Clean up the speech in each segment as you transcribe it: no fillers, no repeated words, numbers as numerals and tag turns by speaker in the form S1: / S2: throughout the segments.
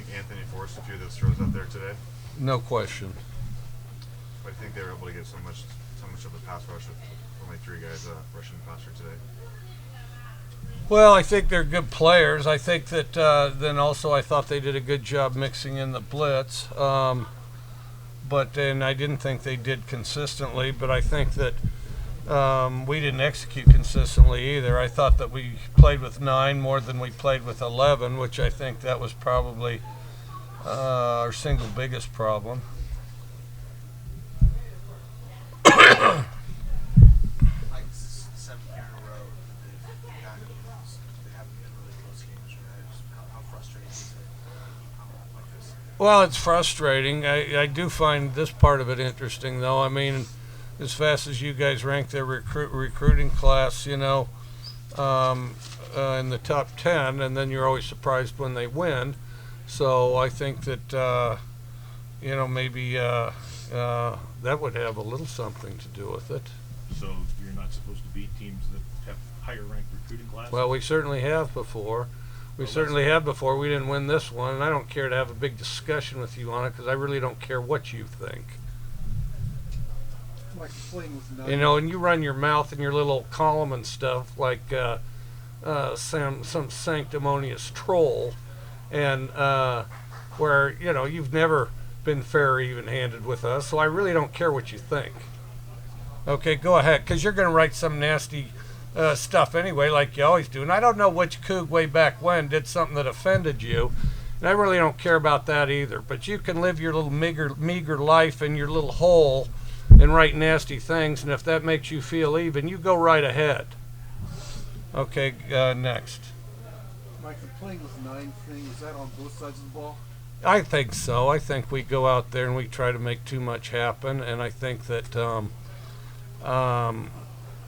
S1: think Anthony forced a few of those throws out there today?
S2: No question.
S1: But I think they were able to get so much of the pass rush with only 3 guys rushing the passer today.
S2: Well, I think they're good players. I think that then also I thought they did a good job mixing in the blitz. But then I didn't think they did consistently. But I think that we didn't execute consistently either. I thought that we played with 9 more than we played with 11, which I think that was probably our single biggest problem.
S3: Like 7th year in a row that they've gotten games. They haven't been really close games. Right? How frustrating is it like this?
S2: Well, it's frustrating. I do find this part of it interesting, though. I mean, as fast as you guys rank their recruiting class, you know, in the top 10, and then you're always surprised when they win. So I think that, you know, maybe that would have a little something to do with it.
S4: So you're not supposed to beat teams that have higher ranked recruiting classes?
S2: Well, we certainly have before. We certainly have before. We didn't win this one, and I don't care to have a big discussion with you on it because I really don't care what you think.
S3: Like playing with 9.
S2: You know, and you run your mouth in your little column and stuff like some sanctimonious troll, and where, you know, you've never been fair or even-handed with us, so I really don't care what you think. Okay, go ahead, because you're going to write some nasty stuff anyway, like you always do. And I don't know which coug way back when did something that offended you, and I really don't care about that either. But you can live your little meager life in your little hole and write nasty things, and if that makes you feel even, you go right ahead. Okay, next.
S3: Mike, the playing with 9 thing, is that on both sides of the ball?
S2: I think so. I think we go out there and we try to make too much happen, and I think that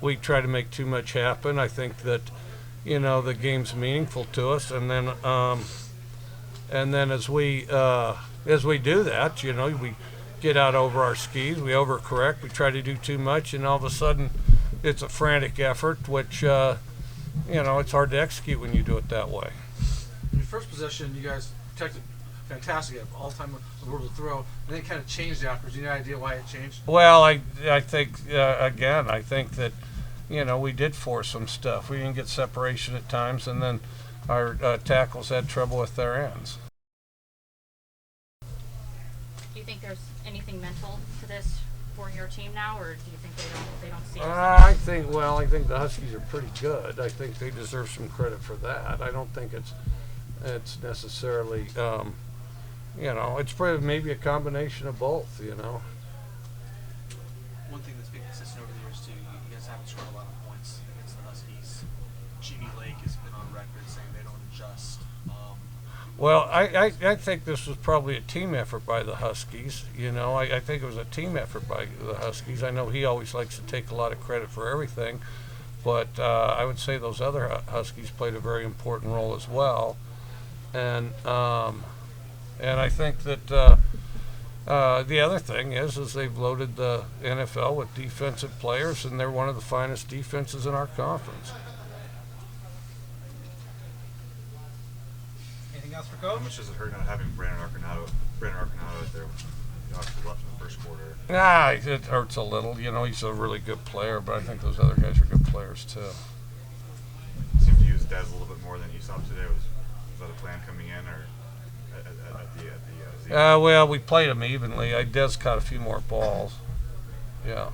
S2: we try to make too much happen. I think that, you know, the game's meaningful to us, and then as we do that, you know, we get out over our skis, we overcorrect, we try to do too much, and all of a sudden it's a frantic effort, which you know, it's hard to execute when you do it that way.
S5: In your first possession, you guys protected fantastic, all-time avoidable throw, and then it kind of changed afterwards. Do you have any idea why it changed?
S2: Well, I think, again, I think that, you know, we did force some stuff. We didn't get separation at times, and then our tackles had trouble with their ends.
S6: Do you think there's anything mental to this for your team now, or do you think they don't see it?
S2: I think the Huskies are pretty good. I think they deserve some credit for that. I don't think it's necessarily, you know, it's probably maybe a combination of both, you know.
S3: One thing that's been consistent over the years, too, you guys haven't scored a lot of points against the Huskies. Jimmy Lake has been on record saying they don't adjust.
S2: Well, I think this was probably a team effort by the Huskies. You know, I think it was a team effort by the Huskies. I know he always likes to take a lot of credit for everything, but I woI those other Huskies played a very important role as well. And I think that the other thing is they've loaded the NFL with defensive players, and they're one of the finest defenses in our conference.
S5: Anything else for Coach?
S1: How much does it hurt not having Brandon Arconado out there? He obviously left in the first quarter.
S2: It hurts a little. You know, he's a really good player, but I think those other guys are good players too.
S1: Seemed to use Dez a little bit more than you saw today. Was that a plan coming in, or at the
S2: Well, we played him evenly. Des caught a few more balls. Yeah.